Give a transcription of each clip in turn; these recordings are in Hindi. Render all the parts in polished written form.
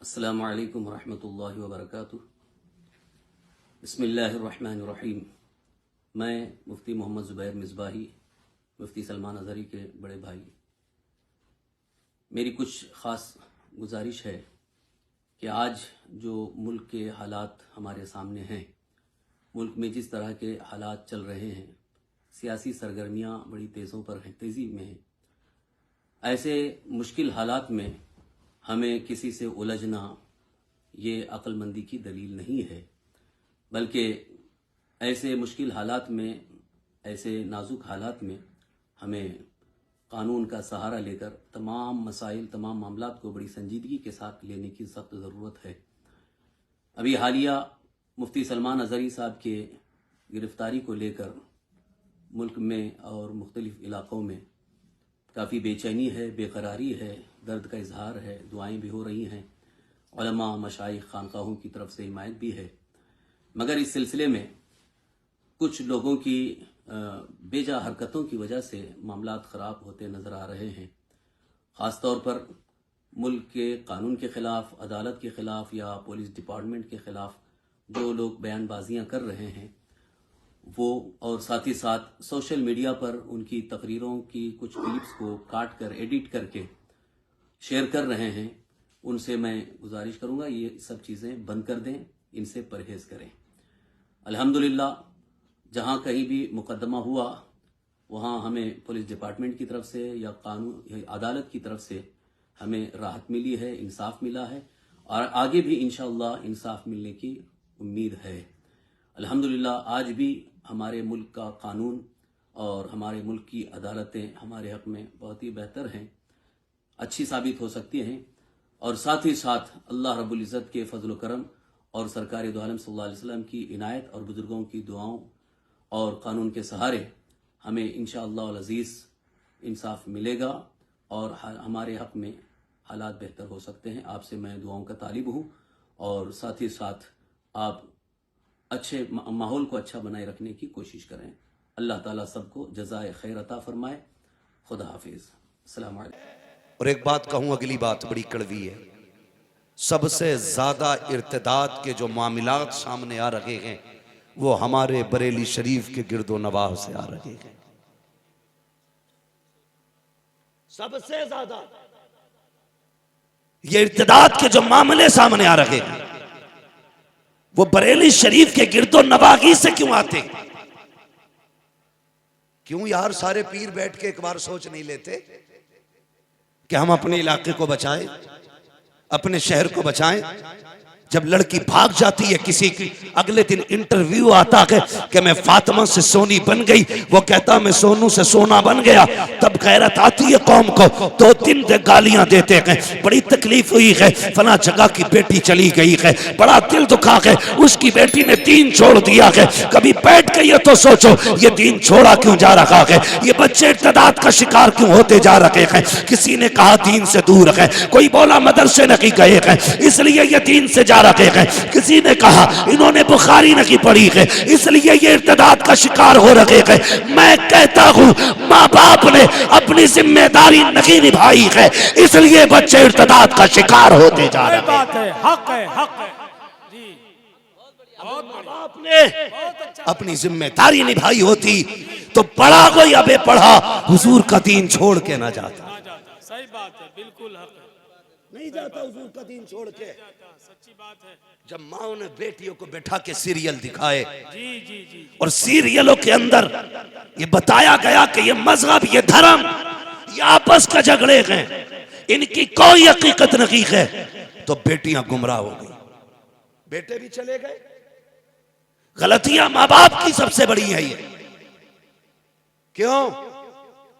अस्सलामु अलैकुम वरहमतुल्लाहि वबरकातुह। बिस्मिल्लाहिर्रहमानिर्रहीम। मैं मुफ्ती मोहम्मद ज़ुबैर मिसबाही, मुफ्ती सलमान अज़हरी के बड़े भाई, मेरी कुछ ख़ास गुजारिश है कि आज जो मुल्क के हालात हमारे सामने हैं, मुल्क में जिस तरह के हालात चल रहे हैं, सियासी सरगर्मियाँ बड़ी तेज़ी में हैं। ऐसे मुश्किल हालात में हमें किसी से उलझना ये अक्लमंदी की दलील नहीं है, बल्कि ऐसे मुश्किल हालात में, ऐसे नाजुक हालात में हमें कानून का सहारा लेकर तमाम मसाइल, तमाम मामलात को बड़ी संजीदगी के साथ लेने की सख्त ज़रूरत है। अभी हालिया मुफ्ती सलमान अज़हरी साहब के गिरफ़्तारी को लेकर मुल्क में और मुख्तलिफ़ इलाक़ों में काफ़ी बेचैनी है, बेकरारी है, दर्द का इजहार है, दुआएं भी हो रही हैं, उलमा, मशाइख, खानकाहों की तरफ से हिमायत भी है। मगर इस सिलसिले में कुछ लोगों की बेजा हरकतों की वजह से मामलात ख़राब होते नज़र आ रहे हैं। ख़ास तौर पर मुल्क के कानून के ख़िलाफ़, अदालत के ख़िलाफ़ या पुलिस डिपार्टमेंट के ख़िलाफ़ जो लोग बयानबाजियाँ कर रहे हैं वो, और साथ ही साथ सोशल मीडिया पर उनकी तकरीरों की कुछ क्लिप्स को काट कर, एडिट करके शेयर कर रहे हैं, उनसे मैं गुजारिश करूंगा ये सब चीज़ें बंद कर दें, इनसे परहेज़ करें। अल्हम्दुलिल्लाह जहां कहीं भी मुकदमा हुआ वहां हमें पुलिस डिपार्टमेंट की तरफ से या कानून या अदालत की तरफ से हमें राहत मिली है, इंसाफ मिला है, और आगे भी इंशाअल्लाह इंसाफ मिलने की उम्मीद है। अल्हम्दुलिल्लाह आज भी हमारे मुल्क का कानून और हमारे मुल्क की अदालतें हमारे हक़ में बहुत ही बेहतर हैं, अच्छी साबित हो सकती हैं, और साथ ही साथ अल्लाह रब्बुल इज़्ज़त के फजल करम और सरकार दो आलम सल्लल्लाहु अलैहि वसल्लम की इनायत और बुजुर्गों की दुआओं और कानून के सहारे हमें इंशाअल्लाह अल अज़ीज़ इंसाफ मिलेगा और हमारे हक़ में हालात बेहतर हो सकते हैं। आपसे मैं दुआओं का तालिब हूँ, और साथ ही साथ आप अच्छे माहौल को अच्छा बनाए रखने की कोशिश करें। अल्लाह ताला सबको जज़ाए खैर अता फरमाए। खुदा हाफिज़। अस्सलाम वालेकुम। और एक बात कहूं, अगली बात बड़ी कड़वी है। सबसे ज्यादा इर्तिदाद के जो मामलात सामने आ रहे हैं वो हमारे बरेली शरीफ के गिरदो नवाह से आ रहे हैं। सबसे ज्यादा ये इर्तिदाद के जो मामले सामने आ रहे हैं वो बरेली शरीफ के गिरदो नवाही से क्यों आते? क्यों यार सारे पीर बैठ के एक बार सोच नहीं लेते कि हम अपने इलाके को बचाएं, अपने शहर को बचाएं? जब लड़की भाग जाती है किसी की, अगले दिन इंटरव्यू आता है कि मैं फातिमा से सोनी बन गई, वो कहता मैं सोनू से सोना बन गया, तब गैरत आती है कौम को। 2-3 गालियां देते हैं, बड़ी तकलीफ हुई है, फला जगह की बेटी चली गई है, बड़ा दिल दुखा है, उसकी बेटी ने दीन छोड़ दिया है। कभी बैठ के ये तो सोचो ये दीन छोड़ा क्यों जा रहा है, ये बच्चे इर्तिदाद का शिकार क्यों होते जा रहे हैं। किसी ने कहा दीन से दूर है, कोई बोला मदरसे नहीं गए हैं इसलिए ये दीन से जा रहे हैं, किसी ने कहा इन्होंने बुखारी नहीं पढ़ी है इसलिए ये इर्तिदाद का शिकार हो रहे हैं। मैं कहता हूं माँ बाप ने अपनी जिम्मेदारी नहीं निभाई है इसलिए बच्चे इर्तिदाद का शिकार होते जा रहे हैं। हक है, हक है जी। माँ बाप ने अपनी जिम्मेदारी निभाई होती तो पढ़ा कोई अबे पढ़ा हुजूर का दीन छोड़ के ना जाता। सही बात है, बिल्कुल हक है, नहीं जाता हुजूर का दीन छोड़ के। सच्ची बात है। जब माओ ने बेटियों को बैठा के सीरियल दिखाए जी जी जी, और सीरियलों के अंदर ये बताया गया कि ये मजहब, ये धर्म, ये आपस का झगड़े हैं, इनकी कोई हकीकत नहीं है, तो बेटियां गुमराह हो गई, बेटे भी चले गए। गलतियां माँ बाप की सबसे बड़ी है ये। क्यों?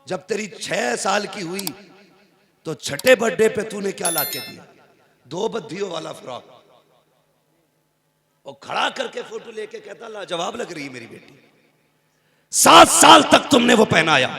जब तेरी 6 साल की हुई तो छठे बर्थडे पे तूने क्या लाके दिया? 2 बद्धियों वाला फ्रॉक, और खड़ा करके फोटो लेके कहता लाजवाब लग रही है मेरी बेटी। 7 साल तक तुमने वो पहनाया,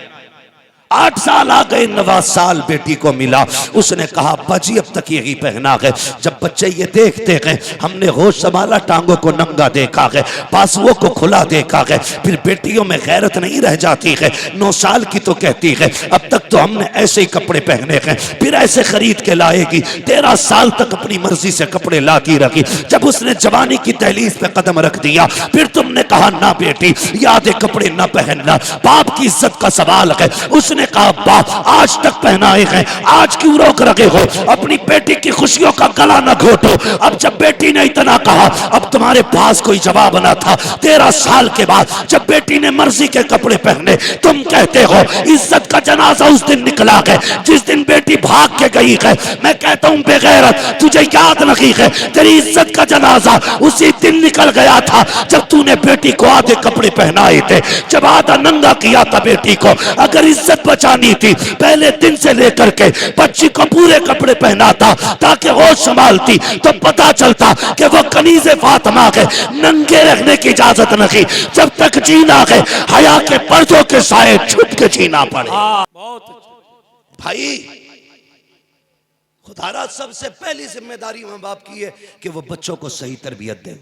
8 साल आ गए, 9वां साल बेटी को मिला, उसने कहा बाजी अब तक यही पहना है। जब बच्चे ये देखते हैं, हमने होश संभाला, टांगों को नंगा देखा है, पासुओं को खुला देखा है, फिर बेटियों में गैरत नहीं रह जाती है। 9 साल की तो कहती है अब तक तो हमने ऐसे ही कपड़े पहने हैं, फिर ऐसे खरीद के लाएगी। 13 साल तक अपनी मर्जी से कपड़े लाती रखी। जब उसने जवानी की दहलीज पे कदम रख दिया, फिर तुमने कहा ना बेटी यादे कपड़े ना पहनना, बाप की इज्जत का सवाल है। उसने कहा बाप आज तक पहनाए हैं, आज क्यों रोक रखे हो? अपनी बेटी की खुशियों का गला न घोटो। अब जब बेटी ने इतना कहा, अब तुम्हारे पास कोई जवाब ना था। 13 साल के बाद जब बेटी ने मर्जी के कपड़े पहने, तुम कहते हो इज्जत का जनाजा उस दिन निकला है जिस दिन बेटी भाग के गई है। मैं कहता हूं बेगैरत, तुझे याद नहीं है तेरी इज्जत का जनाजा उसी दिन निकल गया था जब तूने बेटी को आधे कपड़े पहनाए थे, जब आधा नंगा किया था बेटी को। अगर इज्जत बचानी थी पहले दिन से लेकर के बच्ची को पूरे कपड़े पहनाता ताकि होश संभालती, तो पता चलता कि वो कनीज़े फातिमा के नंगे रहने की इजाजत नहीं। जब तक जीना है हया के पर्दों के साए छुप के जीना पड़े। बहुत अच्छा। भाई खुदारा सबसे पहली जिम्मेदारी मां बाप की है कि वो बच्चों को सही तरबियत दे।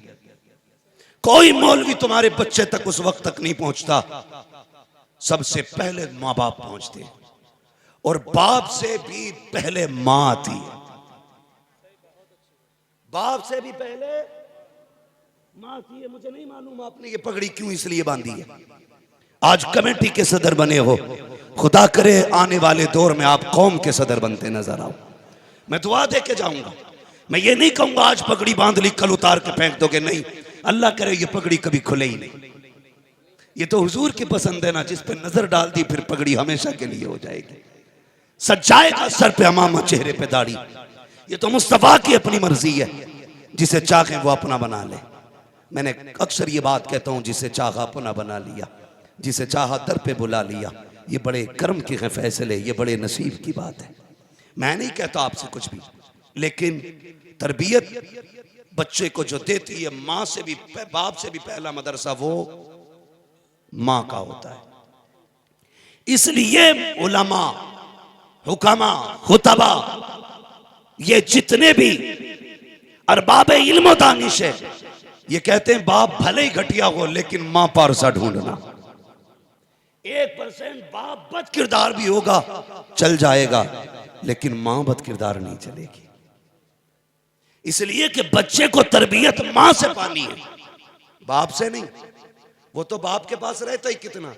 कोई मौलवी तुम्हारे बच्चे तक उस वक्त तक नहीं पहुंचता, सबसे पहले मां बाप पहुंचते, और बाप से भी पहले मां आती है। बाप से भी पहले मां आती है। मुझे नहीं मालूम आपने ये पगड़ी क्यों इसलिए बांधी है। आज कमेटी के सदर बने हो, खुदा करे आने वाले दौर में आप कौम के सदर बनते नजर आओ। मैं दुआ दे के जाऊंगा। मैं ये नहीं कहूंगा आज पगड़ी बांध ली कल उतार के फेंक दोगे, नहीं। अल्लाह करे ये पगड़ी कभी खुले ही नहीं। ये तो हुजूर की पसंद है ना, जिस पे नजर डाल दी फिर पगड़ी हमेशा के लिए हो जाएगी। सज जाएगा सर पे अमामा, चेहरे पे दाढ़ी। ये तो मुस्तफा की अपनी मर्जी है, जिसे चाहे वो अपना बना ले। मैंने अक्सर ये बात कहता हूं, जिसे चाहा अपना बना लिया, जिसे चाहा दर पे बुला लिया। ये बड़े कर्म के फैसले, ये बड़े नसीब की बात है। मैं नहीं कहता आपसे कुछ भी, लेकिन तरबियत बच्चे को जो देती है माँ से भी, बाप से भी पहला मदरसा वो माँ का होता है। इसलिए उलमा, हुकामा, खुतबा, ये जितने भी अरबाब इल्म दानिश है, ये कहते हैं बाप भले ही घटिया हो लेकिन माँ पारसा ढूंढना। 1% बाप बद किरदार भी होगा चल जाएगा, लेकिन मां बद किरदार नहीं चलेगी। इसलिए कि बच्चे को तरबियत मां से पानी है, बाप से नहीं। वो तो बाप के पास रहता ही कितना,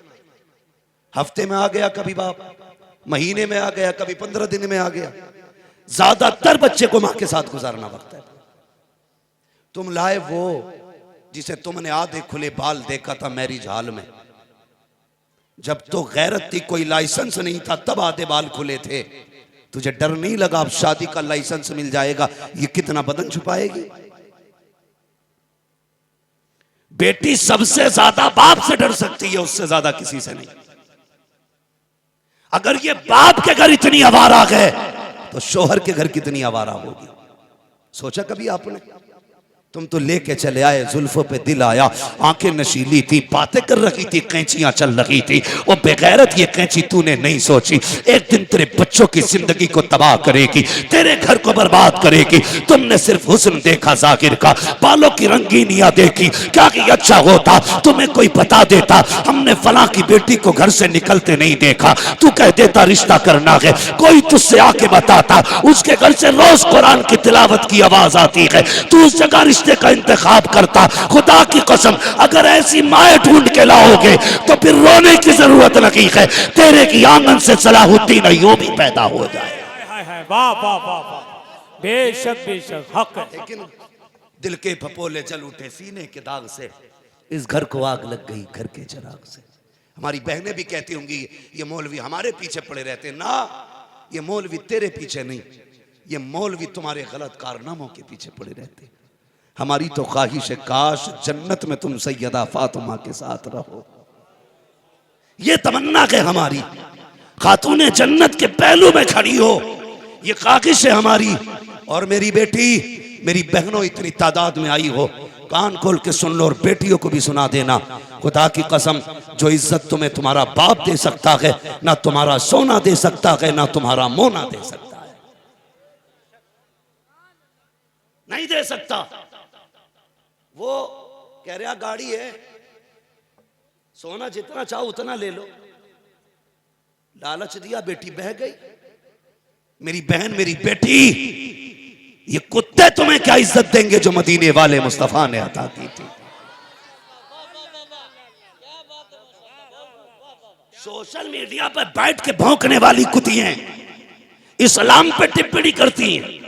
हफ्ते में आ गया कभी बाप, महीने में आ गया कभी 15 दिन में आ गया। ज्यादातर बच्चे को मां के साथ गुजारना पड़ता है। तुम लाए वो जिसे तुमने आधे खुले बाल देखा था मैरिज हॉल में, जब तो गैरत थी, कोई लाइसेंस नहीं था, तब आधे बाल खुले थे। तुझे डर नहीं लगा अब शादी का लाइसेंस मिल जाएगा, ये कितना बदन छुपाएगी। बेटी सबसे ज्यादा बाप से डर सकती है, उससे ज्यादा किसी से नहीं। अगर ये बाप के घर इतनी आवारा है तो शोहर के घर कितनी आवारा होगी। सोचा कभी आपने? तुम तो लेके चले आए, जुल्फों पे दिल आया, आंखें नशीली थी, बातें कर रही थी, कैंचियां चल रही थी। वो बेगैरत ये कैंची तूने नहीं सोची एक दिन तेरे बच्चों की जिंदगी को तबाह करेगी, तेरे घर को बर्बाद करेगी। तुमने सिर्फ हुस्न देखा जाकिर का, बालों की रंगीनियां देखी, क्या कि अच्छा होता तुम्हें कोई बता देता हमने फलां की बेटी को घर से निकलते नहीं देखा, तू कह देता रिश्ता करना है। कोई तुझसे आके बताता उसके घर से रोज कुरान की तिलावत की आवाज आती है, तू उस जगह रिश्ते का इंतखाब करता। खुदा की कसम अगर ऐसी माएं ढूंढ के लाओगे तो फिर रोने की जरूरत नहीं है, तेरे की आंगन से सलाहुद्दीन अय्यूबी पैदा हो जाए। वाह वाह वाह वाह, बेशक बेशक हक है। लेकिन दिल के फपोले जल उठे सीने के दाग से, इस घर को आग लग गई घर के चिराग से। हमारी बहनें भी कहती होंगी ये मौलवी हमारे पीछे पड़े रहते ना, ये मौलवी तेरे पीछे नहीं, ये मौलवी तुम्हारे गलत कारनामों के पीछे पड़े रहते। हमारी तो ख्वाहिश है काश जन्नत में तुम सैयदा फातिमा के साथ रहो, ये तमन्ना है हमारी। खातूने जन्नत के पहलू में खड़ी हो, ये ख्वाहिश है हमारी। और मेरी बेटी, मेरी बहनों इतनी तादाद में आई हो, कान खोल के सुन लो और बेटियों को भी सुना देना। खुदा की कसम जो इज्जत तुम्हें तुम्हारा बाप दे सकता है ना तुम्हारा सोना दे सकता है, ना तुम्हारा मोना दे सकता है, नहीं दे सकता। वो कह रहा गाड़ी है, सोना जितना चाहो उतना ले लो, लालच दिया, बेटी बह गई। मेरी बहन, मेरी बेटी, ये कुत्ते तुम्हें क्या इज्जत देंगे जो मदीने वाले मुस्तफा ने अता की थी। सोशल मीडिया पर बैठ के भौंकने वाली कुतियां इस्लाम पे टिप्पणी करती हैं,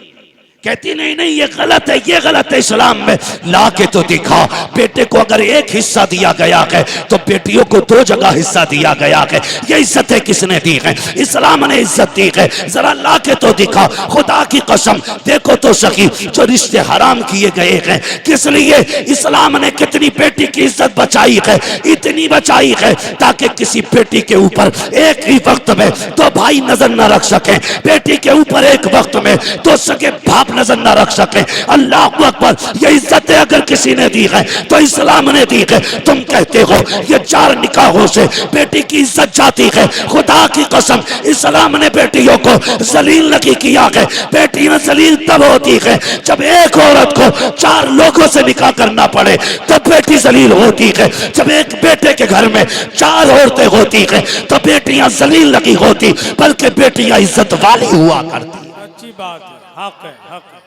कहती नहीं नहीं ये गलत है, ये गलत है। इस्लाम में ला के तो दिखा, बेटे को अगर एक हिस्सा दिया गया है तो बेटियों को 2 जगह हिस्सा दिया गया है। ये इज्जतें किसने दी है? इस्लाम ने इज्जत दी है। जरा ला के तो दिखा, खुदा की कसम देखो तो सही, जो रिश्ते हराम किए गए हैं किस लिए? इस्लाम ने कितनी बेटी की इज्जत बचाई है, इतनी बचाई है ताकि किसी बेटी के ऊपर एक ही वक्त में 2 भाई नजर न रख सके, बेटी के ऊपर एक वक्त में 2 सगे बाप नजर न रख सके। अल्लाह अकबर, ये इज्जतें अगर किसी ने दी है तो इस्लाम ने दी है। तुम कहते हो ये 4 निकाहों से बेटी की इज्जत जाती है, खुदा की कसम इस्लाम ने बेटियों को जलील नहीं किया है। बेटी में जलील तब होती है जब एक औरत को 4 लोगों से निकाह करना पड़े, तब बेटी जलील होती है। जब एक बेटे के घर में 4 औरतें होती है तो बेटियां जलील नहीं होती, बल्कि बेटियां इज्जत वाली हुआ करती। अच्छी बात है, हक है, हक है।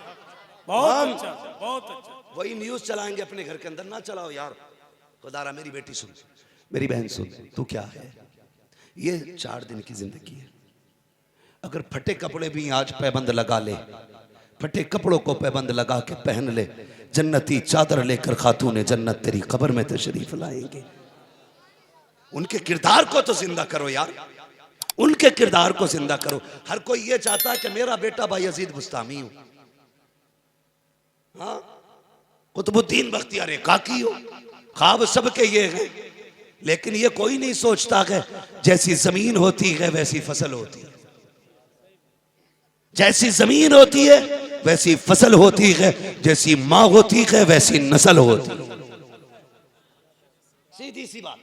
बहुत अच्छा, बहुत अच्छा। वही न्यूज चलाएंगे अपने घर के अंदर, ना चलाओ यार। खुदारा मेरी बेटी सुन, मेरी बहन सुन, तू क्या है? ये 4 दिन की जिंदगी है। अगर फटे कपड़े भी आज पैबंद लगा ले, फटे कपड़ों को पैबंद लगा के पहन ले, जन्नती चादर लेकर खातूने जन्नत तेरी कब्र में तशरीफ लाएंगे। उनके किरदार को तो जिंदा करो यार, उनके किरदार को जिंदा करो। हर कोई ये चाहता है कि मेरा बेटा बायजीद बुस्तामी हो, हाँ, कुतुबुद्दीन बख्तियार काकी हो, ख्वाब सबके ये हैं, लेकिन ये कोई नहीं सोचता कि जैसी जमीन होती है वैसी फसल होती है, जैसी जमीन होती है वैसी फसल होती है, जैसी माँ होती है वैसी नस्ल होती है। सीधी सी बात।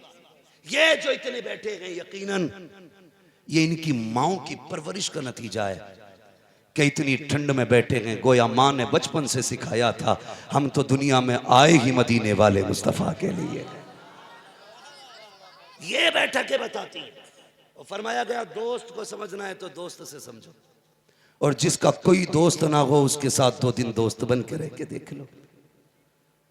ये जो इतने बैठे हैं यकीनन ये इनकी माओ की परवरिश का नतीजा है कि इतनी ठंड में बैठे हैं। गोया माँ ने बचपन से सिखाया था, हम तो दुनिया में आए ही मदीने वाले मुस्तफा के लिए। ये बैठकें बताती हैं। और फरमाया गया दोस्त को समझना है तो दोस्त से समझो, और जिसका कोई दोस्त ना हो उसके साथ 2 दिन दोस्त बन के रह के देख लो,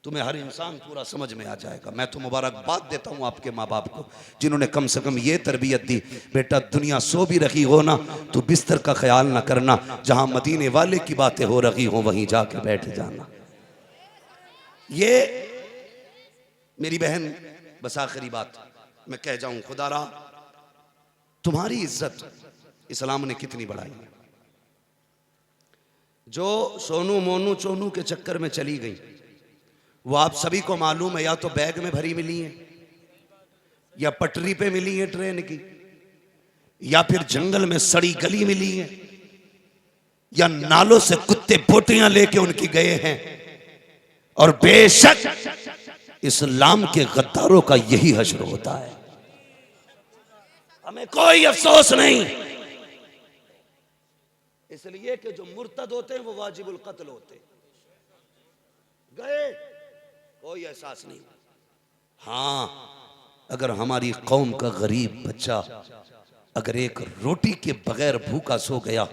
तुम्हें हर इंसान पूरा समझ में आ जाएगा। मैं तो मुबारकबाद देता हूँ आपके माँ बाप को जिन्होंने कम से कम ये तरबियत दी, बेटा दुनिया सो भी रही हो ना तो बिस्तर का ख्याल ना करना, जहां मदीने वाले की बातें हो रही हो वहीं जाके बैठ जाना। ये मेरी बहन, बस आखिरी बात मैं कह जाऊं, खुदारा तुम्हारी इज्जत इस्लाम ने कितनी बढ़ाई है। जो सोनू मोनू चोनू के चक्कर में चली गई वो आप सभी को मालूम है, या तो बैग में भरी मिली है, या पटरी पे मिली है ट्रेन की, या फिर जंगल में सड़ी गली मिली है, या नालों से कुत्ते बोटियां लेके उनकी गए हैं। और बेशक इस्लाम के गद्दारों का यही हश्र होता है, हमें कोई अफसोस नहीं, इसलिए कि जो मुर्तद होते हैं वो वाजिबुल कत्ल होते, गए कोई एहसास नहीं। हाँ, अगर हमारी कौम का गरीब बच्चा अगर एक रोटी के बगैर भूखा सो गया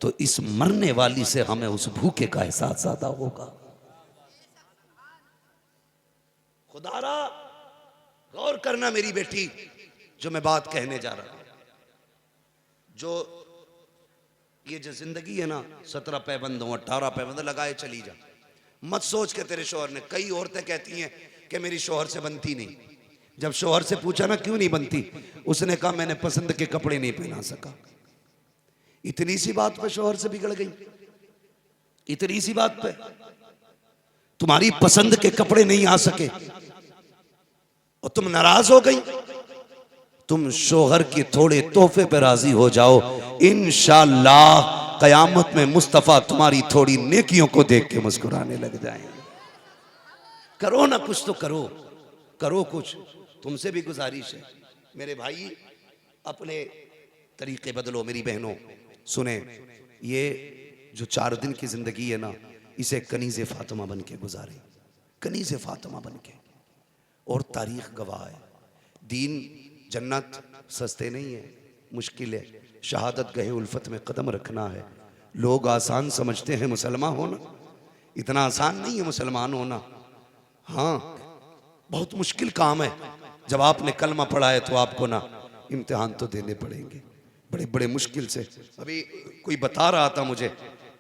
तो इस मरने वाली से हमें उस भूखे का एहसास ज्यादा होगा। खुदारा गौर करना मेरी बेटी, जो मैं बात कहने जा रहा हूं, जो ये जो जिंदगी है ना 17 पैबंद 18 पैबंद लगाए चली जा, मत सोच के तेरे शोहर ने, कई औरतें कहती हैं कि मेरी शोहर से बनती नहीं। जब शोहर से पूछा ना क्यों नहीं बनती, उसने कहा मैंने पसंद के कपड़े नहीं पहना सका। इतनी सी बात पे शोहर से बिगड़ गई, इतनी सी बात पे तुम्हारी पसंद के कपड़े नहीं आ सके और तुम नाराज हो गई। तुम शोहर के थोड़े तोहफे पे राजी हो जाओ, इंशाअल्लाह कयामत में मुस्तफा तुम्हारी थोड़ी नेकियों को देख के मुस्कुराने लग जाएंगे। करो ना कुछ तो करो, करो कुछ। तुमसे भी गुजारिश है मेरे भाई, अपने तरीके बदलो। मेरी बहनों सुने, ये जो 4 दिन की जिंदगी है ना, इसे कनीज़े फातिमा बन के गुजारे, कनीज़े फातिमा बन के। और तारीख गवाह है, दीन जन्नत सस्ते नहीं है, मुश्किल है। शहादत गहे उल्फत में कदम रखना है। लोग आसान समझते हैं मुसलमान होना, इतना आसान नहीं है मुसलमान होना। हाँ, बहुत मुश्किल काम है। जब आपने कलमा पढ़ा है तो आपको ना इम्तिहान तो देने पड़ेंगे बड़े बड़े मुश्किल से। अभी कोई बता रहा था मुझे,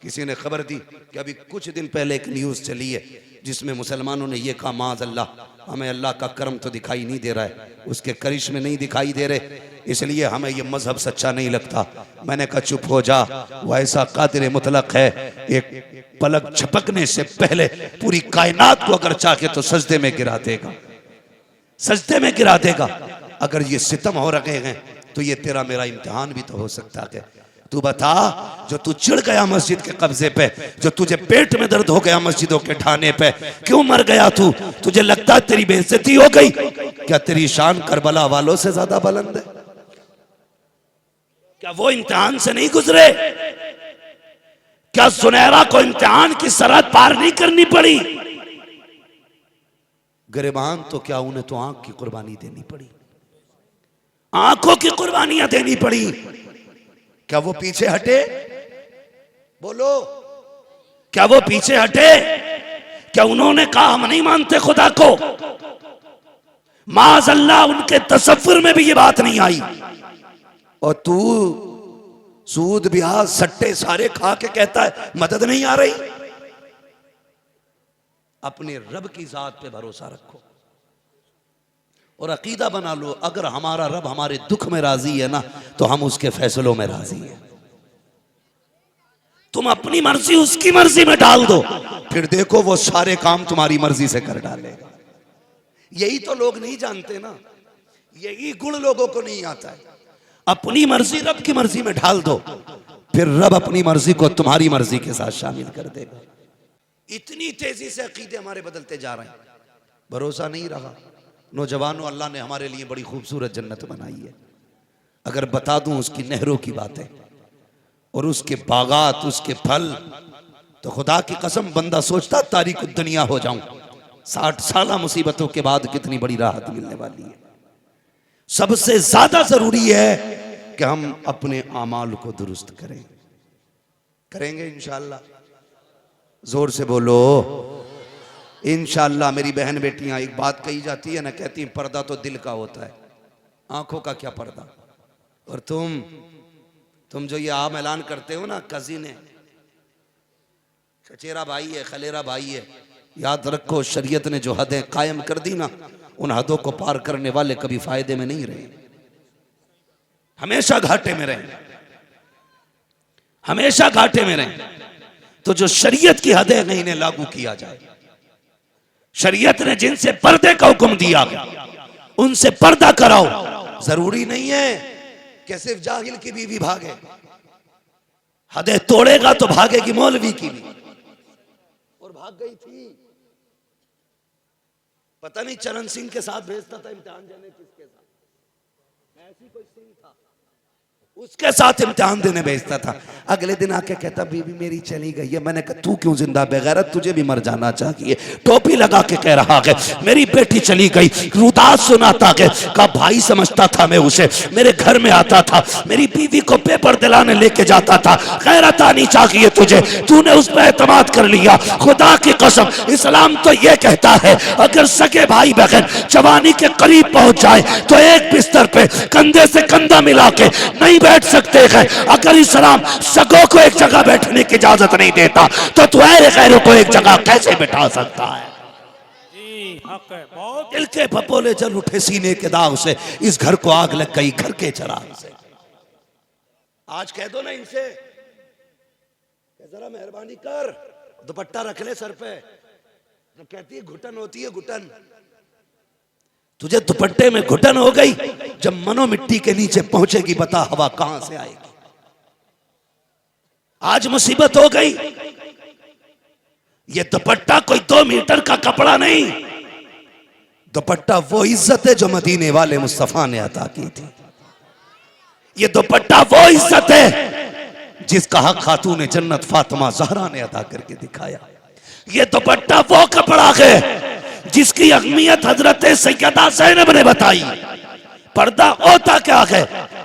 किसी ने खबर दी कि अभी कुछ दिन पहले एक न्यूज़ चली है जिसमें मुसलमानों ने ये कहा, माज़ अल्लाह, हमें अल्लाह का करम तो दिखाई नहीं दे रहा है, उसके करिश्मे नहीं दिखाई दे रहे, इसलिए हमें ये मजहब सच्चा नहीं लगता। मैंने कहा चुप हो जा, वो ऐसा कादिर मुतलक है, एक पलक झपकने से पहले पूरी कायनात को अगर चाहे तो सजदे में गिरा देगा, सजदे में गिरा देगा। अगर ये सितम हो रहे हैं तो ये तेरा मेरा इम्तिहान भी तो हो सकता है। तू बता, जो तू चिढ़ गया मस्जिद के कब्जे पे, जो तुझे पेट में दर्द हो गया मस्जिदों के ढाने पे, क्यों मर गया तू? तुझे लगता है तेरी बेइज्जती हो गई? क्या तेरी शान करबला वालों से ज्यादा बुलंद है? क्या वो इम्तिहान से नहीं गुजरे? क्या सुनहरा को इम्तिहान की सरहद पार नहीं करनी पड़ी? गिरबान तो क्या, उन्हें तो आंख की कुर्बानी देनी पड़ी, आंखों की कुर्बानियां देनी पड़ी। क्या वो पीछे हटे? बोलो, क्या वो पीछे हटे? क्या उन्होंने कहा हम नहीं मानते खुदा को? माज़ अल्लाह, उनके तसव्वुर में भी ये बात नहीं आई। और तू सूद ब्याज सट्टे सारे खा के कहता है मदद नहीं आ रही। अपने रब की जात पे भरोसा रखो और अकीदा बना लो, अगर हमारा रब हमारे दुख में राजी है ना तो हम उसके फैसलों में राजी हैं। तुम अपनी मर्जी उसकी मर्जी में डाल दो, फिर देखो वो सारे काम तुम्हारी मर्जी से कर डालेगा। यही तो लोग नहीं जानते ना, यही गुण लोगों को नहीं आता है। अपनी मर्जी रब की मर्जी में ढाल दो, फिर रब अपनी मर्जी को तुम्हारी मर्जी के साथ शामिल कर देगा। इतनी तेजी से अकीदे हमारे बदलते जा रहे हैं, भरोसा नहीं रहा। नौजवानों, अल्लाह ने हमारे लिए बड़ी खूबसूरत जन्नत बनाई है। अगर बता दूं उसकी नहरों की बातें और उसके बागात, उसके फल, तो खुदा की कसम बंदा सोचता तारीख दुनिया हो जाऊं। 60 साल मुसीबतों के बाद कितनी बड़ी राहत मिलने वाली है। सबसे ज्यादा जरूरी है कि हम अपने आमाल को दुरुस्त करें। करेंगे इंशाअल्लाह? जोर से बोलो इंशाअल्लाह। मेरी बहन बेटियां, एक बात कही जाती है ना, कहती हैं पर्दा तो दिल का होता है, आंखों का क्या पर्दा। और तुम जो ये आम ऐलान करते हो ना, कजिन है, चचेरा भाई है, खलेरा भाई है, याद रखो शरीयत ने जो हदें कायम कर दी ना, उन हदों को पार करने वाले कभी फायदे में नहीं रहे, हमेशा घाटे में रहे, हमेशा घाटे में रहे। तो जो शरीयत की हदें हैं इन्हें लागू किया जाए। शरीयत ने जिनसे पर्दे का हुक्म दिया उनसे पर्दा कराओ। जरूरी नहीं है कि सिर्फ जाहिल की बीवी भागे, हदें तोड़ेगा तो भागेगी मौलवी की भी। और भाग गई थी, पता नहीं चरण सिंह के साथ भेजता था इम्तिहान देने, किसके साथ, ऐसी कोई सिंह था, उसके साथ इम्तिहान देने भेजता था। अगले दिन आके कहता बीवी मेरी चली गई है। मैंने कहा तू क्यों जिंदा बेगैरत, तुझे भी मर जाना चाहिए। टोपी लगा के कह रहा है मेरी बेटी चली गई, रुदास सुनाता है, कहा भाई समझता था मैं उसे, मेरे घर में आता था, मेरी बीवी को पेपर दिलाने लेके जाता था। गैरत आनी चाहिए तुझे, तूने उस पर एतमाद कर लिया। खुदा की कसम, इस्लाम तो ये कहता है अगर सगे भाई बहन जवानी के करीब पहुंच जाए तो एक बिस्तर पे कंधे से कंधा मिला के नहीं बैठ सकते हैं। अगर इस्लाम सगों को एक जगह बैठने की इजाजत नहीं देता तो तुम्हारे गैरों को एक जगह कैसे बैठा सकता है? हक है, बहुत दिल के फपोले जल उठे सीने के दाग से, इस घर को आग लग गई घर के चिराग से। आज कह दो ना इनसे, जरा मेहरबानी कर दुपट्टा रख ले सर पे। तो कहती है घुटन होती है, घुटन। तुझे दुपट्टे में घुटन हो गई, जब मनो मिट्टी के नीचे पहुंचेगी बता हवा कहां से आएगी। आज मुसीबत हो गई। ये दुपट्टा कोई 2 मीटर का कपड़ा नहीं, दुपट्टा वो इज्जत है जो मदीने वाले मुस्तफा ने अता की थी। ये दुपट्टा वो इज्जत है जिसका हक खातून जन्नत फातिमा ज़हरा ने अदा करके दिखाया। ये दुपट्टा वो कपड़ा है जिसकी अहमियत हजरत सैयदा ज़ैनब ने बताई। पर्दा होता क्या है?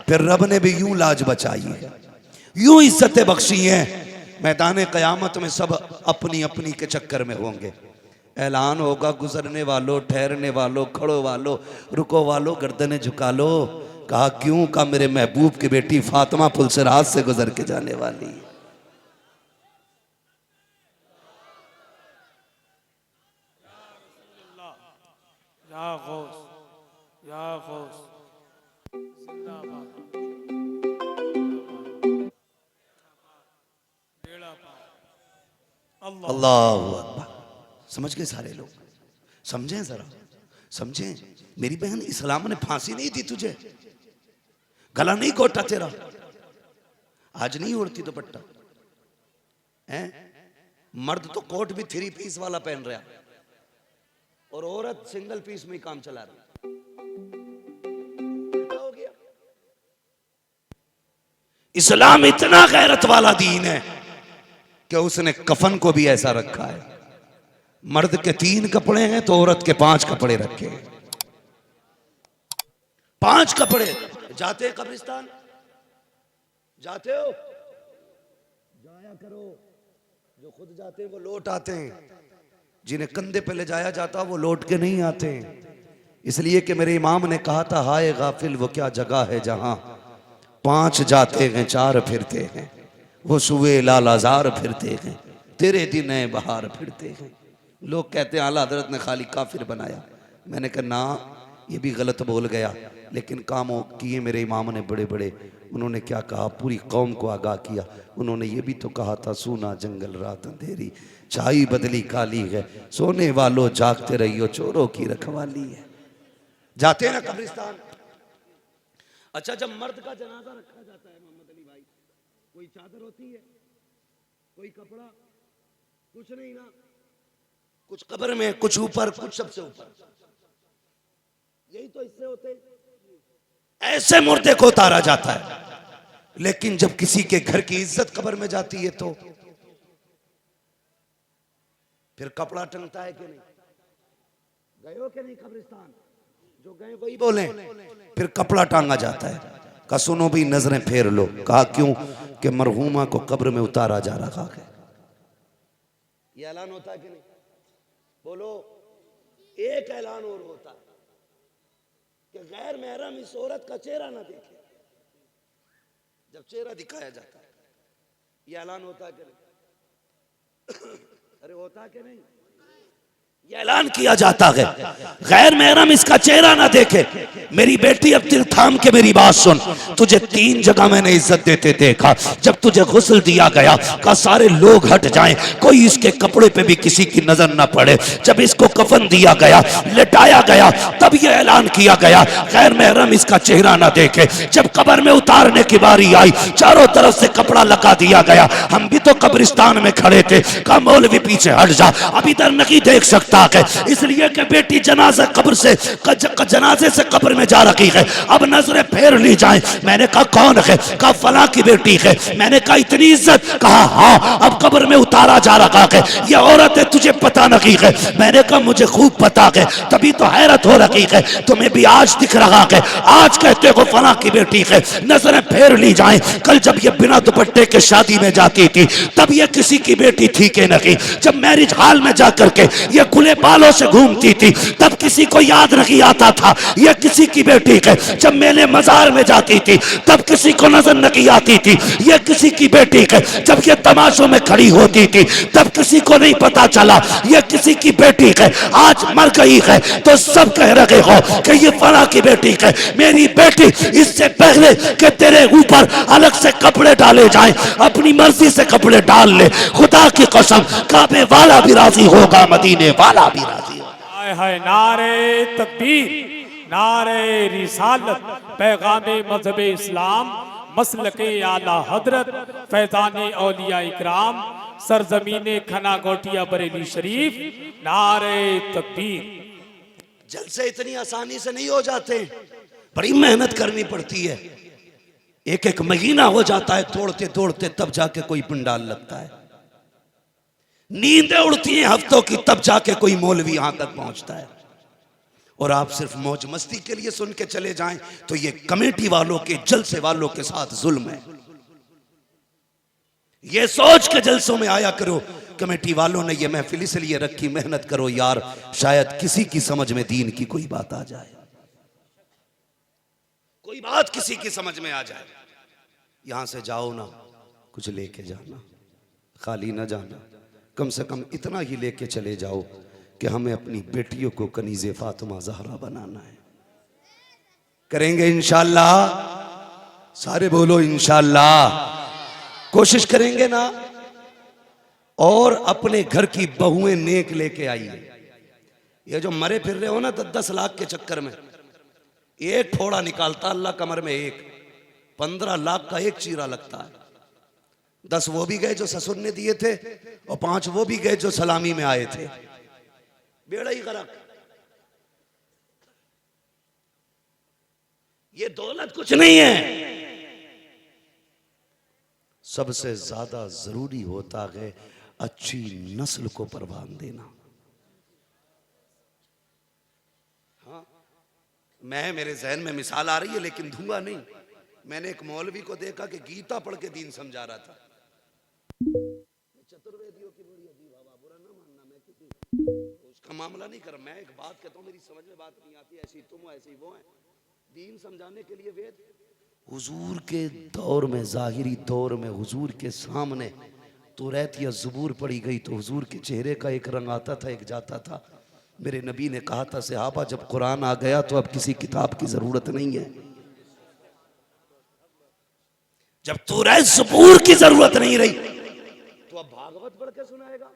फिर रब ने भी यूं लाज बचाई है, यूं इज्जतें बख्शी हैं। मैदान कयामत में सब अपनी अपनी के चक्कर में होंगे। ऐलान होगा, गुजरने वालों, ठहरने वालों, खड़ो वालों, रुको वालों, गर्दनें झुका लो। कहा क्यों? का मेरे महबूब की बेटी फातिमा पुलसरात से गुजर के जाने वाली है। या गौस, या गौस, जिंदाबाद, बेड़ा पार। अल्लाह अल्लाहु अकबर। समझ गए सारे लोग? समझें जरा, समझें। मेरी बहन, इस्लाम ने फांसी नहीं दी तुझे, गला नहीं घोटा तेरा, आज नहीं उड़ती दुपट्टा है। मर्द तो कोट भी 3 पीस वाला पहन रहा और औरत सिंगल पीस में ही काम चला रही। क्या हो गया? इस्लाम इतना गैरत वाला दीन है कि उसने कफन को भी ऐसा रखा है। मर्द के 3 कपड़े हैं तो औरत के 5 कपड़े रखे हैं। 5 कपड़े। जाते हैं कब्रिस्तान? जाते हो? जाया करो। जो खुद जाते हैं वो लौट आते हैं, जिन्हें कंधे पे ले जाया जाता वो लौट के नहीं आते हैं। इसलिए कि मेरे इमाम ने कहा था, हाय गाफिल वो क्या जगह है जहां 5 जाते हैं 4 फिरते हैं, वो सुबह लालाजार फिरते हैं, तेरे दिन बहार फिरते हैं। लोग कहते हैं आला हजरत ने खाली काफिर बनाया। मैंने कहा ना, ये भी गलत बोल गया, लेकिन कामों किए मेरे इमाम ने बड़े बड़े। उन्होंने क्या कहा? पूरी कौम को आगाह किया। उन्होंने ये भी तो कहा था, सूना जंगल रात अंधेरी, छाई बदली काली है, सोने वालों जागते रहियो, चोरों की रखवाली है। जाते हैं ना कब्रिस्तान? अच्छा, जब मर्द का जनाजा रखा जाता है मोहम्मद अली भाई, कोई चादर होती है, कोई कपड़ा, कुछ नहीं ना। कुछ कब्र में, कुछ ऊपर, कुछ सबसे ऊपर। यही तो इससे होते, ऐसे मुर्दे को उतारा जाता है। लेकिन जब किसी के घर की इज्जत कब्र में जाती है तो फिर कपड़ा टंगता है कि नहीं? गए हो कि नहीं कब्रिस्तान? जो गए वही बोले। फिर कपड़ा टांगा जाता है। कहा सुनो भी, नजरें फेर लो। कहा क्यों? कि मरहूमा को कब्र में उतारा जा रहा है। ये ऐलान होता है कि नहीं? बोलो। एक ऐलान और होता है कि गैर महरम इस औरत का चेहरा ना देखे। जब चेहरा दिखाया जाता है, ये ऐलान होता है कि नहीं? अरे होता है कि नहीं? ये ऐलान किया जाता है, गैर महरम इसका चेहरा ना देखे। मेरी बेटी, अब दिल थाम के मेरी बात सुन। तुझे 3 जगह मैंने इज्जत देते देखा। जब तुझे गुस्ल दिया गया, का सारे लोग हट जाएं, कोई इसके कपड़े पे भी किसी की नजर ना पड़े। जब इसको कफन दिया गया, लेटाया गया, तब ये ऐलान किया गया, गैर महरम इसका चेहरा ना देखे। जब कब्र में उतारने की बारी आई, चारों तरफ से कपड़ा लगा दिया गया। हम भी तो कब्रिस्तान में खड़े थे। का मौलवी पीछे हट जा, अब इधर नहीं देख सकता है, इसलिए कि बेटी जनाजा कब्र से जनाजे से कब्र में जा रही है। अब नजरें फेर ली जाएं। मैंने कहा कौन है? कहा फला की बेटी है। मैंने कहा इतनी इज्जत? कहा हाँ, अब कब्र में उतारा जा रहा है। ये औरत है, तुझे पता नहीं है? मैंने कहा मुझे खूब पता है, तभी तो हैरत हो रही है। तुम्हें भी आज दिख रहा है, आज कहते हो फला की बेटी है। नजरें फेर ली जाएं। कल जब ये बिना दुपट्टे के शादी में जाती थी, तब ये किसी की बेटी थी कि नहीं? जब मैरिज हॉल में जाकर के ये खुले बालों से घूमती थी, तब किसी को याद नहीं आता था ये किसी की बेटी है। जब मेले मजार में जाती थी, तब किसी को नजर नहीं आती थी ये किसी की बेटी है। जब ये तमाशों में खड़ी होती थी, तब किसी को नहीं पता चला ये किसी की बेटी है। आज मर गई है तो सब कह रहे हो कि ये फला की बेटी है। मेरी बेटी, इससे पहले कि तेरे ऊपर अलग से कपड़े डाले जाएं, अपनी मर्जी से कपड़े डाल ले। खुदा की कसम, काबे वाला भी राजी होगा, मदीने वाला भी राजी होगा। हाय हाय, नारे तकबीर, नारे रिसालत, पैगामे मजहब इस्लाम, मसलके आला हजरत, फैजाने औलिया इकराम, सरजमीने खना गोटिया बरेली शरीफ, नारे तकबीर। जलसे इतनी आसानी से नहीं हो जाते, बड़ी मेहनत करनी पड़ती है। एक एक महीना हो जाता है तोड़ते तोड़ते, तब जाके कोई पंडाल लगता है। नींदें उड़ती हैं हफ्तों की, तब जाके कोई मौलवी यहां तक पहुंचता है। और आप सिर्फ मौज मस्ती के लिए सुन के चले जाएं तो ये कमेटी वालों के जलसे वालों के साथ जुल्म है। ये सोच के जलसों में आया करो कमेटी वालों ने ये महफिल इसलिए रखी, मेहनत करो यार, शायद किसी की समझ में दीन की कोई बात आ जाए, कोई बात किसी की समझ में आ जाए। यहां से जाओ ना, कुछ लेके जाना, खाली ना जाना, कम से कम इतना ही लेके चले जाओ कि हमें अपनी बेटियों को कनीज़े फातिमा ज़हरा बनाना है। करेंगे इंशाअल्लाह, सारे बोलो इंशाअल्लाह। कोशिश करेंगे ना। और अपने घर की बहुएं नेक लेके आइए। ये जो मरे फिर रहे हो ना 10 लाख के चक्कर में, एक फोड़ा निकालता अल्लाह कमर में, एक 15 लाख का एक चीरा लगता है। 10 वो भी गए जो ससुर ने दिए थे और 5 वो भी गए जो सलामी में आए थे, बेड़ा ही गरक। ये दौलत कुछ नहीं है। सबसे ज्यादा जरूरी होता है अच्छी नस्ल को परवान देना। हाँ, मेरे जहन में मिसाल आ रही है लेकिन दूंगा नहीं। मैंने एक मौलवी को देखा कि गीता पढ़ के दीन समझा रहा था। चतुर्वेदियों की बड़ी अजीब हवा, बुरा ना मानना, मैं किसी उसका मामला नहीं कर। मैं एक बात कहता हूँ, मेरी समझ में बात नहीं आती, ऐसी तुम हो ऐसी वो है। दीन समझाने के लिए वेद। हुजूर के दौर में, जाहिरी दौर में हुजूर के सामने तौरात या ज़बूर पढ़ी गई तो हुजूर के चेहरे का एक रंग आता था, एक जाता था। मेरे नबी ने कहा था, सहाबा जब कुरान आ गया तो अब किसी किताब की जरूरत नहीं है। जब तौरात ज़बूर की जरूरत नहीं रही तो अब भागवत पढ़ के सुनाएगा।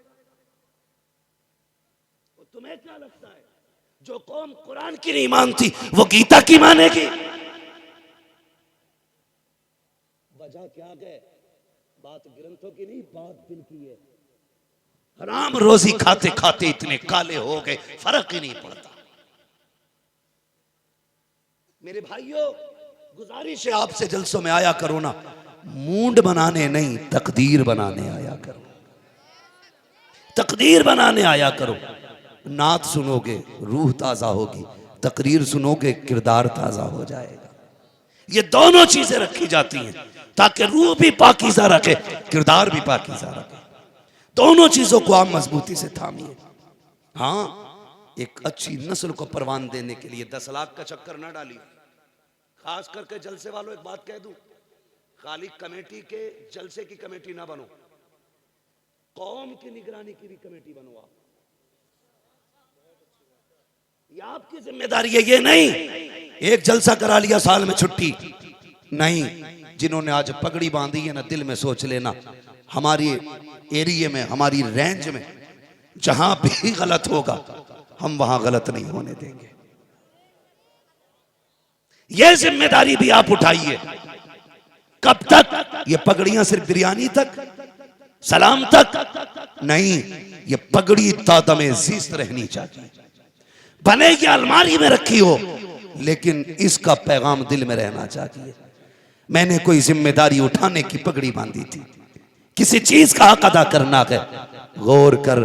और तुम्हें क्या लगता है जो कौम कुरान की नहीं मानती वो गीता की मानेगी? वजह क्या है? बात ग्रंथों की नहीं, बात दिल की है। हराम रोजी खाते खाते इतने काले हो गए, फर्क ही नहीं पड़ता। मेरे भाइयों, गुजारिश है आपसे, जलसों में आया करो ना, मूड बनाने नहीं, तकदीर बनाने आया करो। तकदीर बनाने आया करो। नात सुनोगे रूह ताजा होगी, तकरीर सुनोगे किरदार ताजा हो जाएगा। ये दोनों चीजें रखी जाती हैं ताकि रूह भी पाकीज़ा रखे, किरदार भी पाकीज़ा रखे। दोनों चीजों को आप मजबूती से थामिए। हाँ, एक अच्छी नस्ल को परवान देने के लिए 10 लाख का चक्कर ना डालिए। खास करके जलसे वालों, एक बात कह दूं, खाली कमेटी के जलसे की कमेटी ना बनो, कौम की निगरानी की भी कमेटी बनो। आप, ये आपकी जिम्मेदारी है। ये नहीं एक जलसा करा लिया साल में छुट्टी नहीं। जिन्होंने आज पगड़ी बांधी है ना, दिल में सोच लेना, हमारी एरिया में, हमारी रेंज में जहां भी गलत होगा हम वहां गलत नहीं होने देंगे। यह जिम्मेदारी भी आप उठाइए। कब तक? ये पगड़ियां सिर्फ बिरयानी तक, सलाम तक नहीं, ये पगड़ी तादमे ज़ीस्त रहनी चाहिए। भले की अलमारी में रखी हो लेकिन इसका पैगाम दिल में रहना चाहिए। मैंने कोई जिम्मेदारी उठाने की पगड़ी बांधी थी, किसी चीज का हक अदा करना है। गौर कर,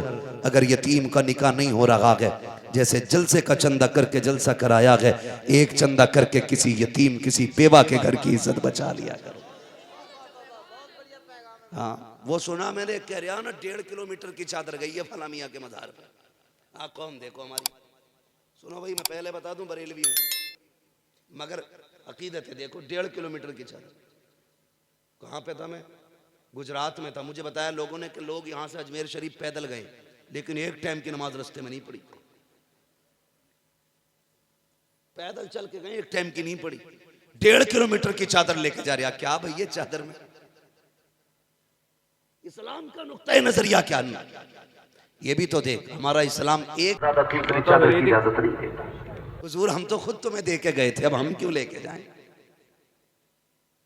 अगर यतीम का निकाह नहीं हो रहा है, जैसे जलसे का चंदा करके जलसा कराया है, एक चंदा करके किसी यतीम, किसी बेवा के घर की इज्जत बचा लिया करो। हाँ, वो सुना मैंने, कह रहा ना 1.5 किलोमीटर की चादर गई है फला मियां के मजार पर। हाँ, कौम देखो हमारी। सुनो भाई, मैं पहले बता दूं बरेलवी हूं, मगर अकीदत है देखो। 1.5 किलोमीटर की चादर। कहां पे था मैं? गुजरात में था। मुझे बताया लोगों ने कि लोग यहां से अजमेर शरीफ पैदल गए लेकिन एक टाइम की नमाज रास्ते में नहीं पड़ी। पैदल चल के गए, एक टाइम की नहीं पड़ी। 1.5 किलोमीटर की चादर लेके जा रहा। क्या भाई ये चादर में इस्लाम का नुक्ता नजरिया क्या नहीं? ये भी तो देख, हमारा इस्लाम एक चादर की इजाजत नहीं देता। हुजूर हम तो खुद तुम्हें दे के गए थे, अब हम क्यों लेके जाएं?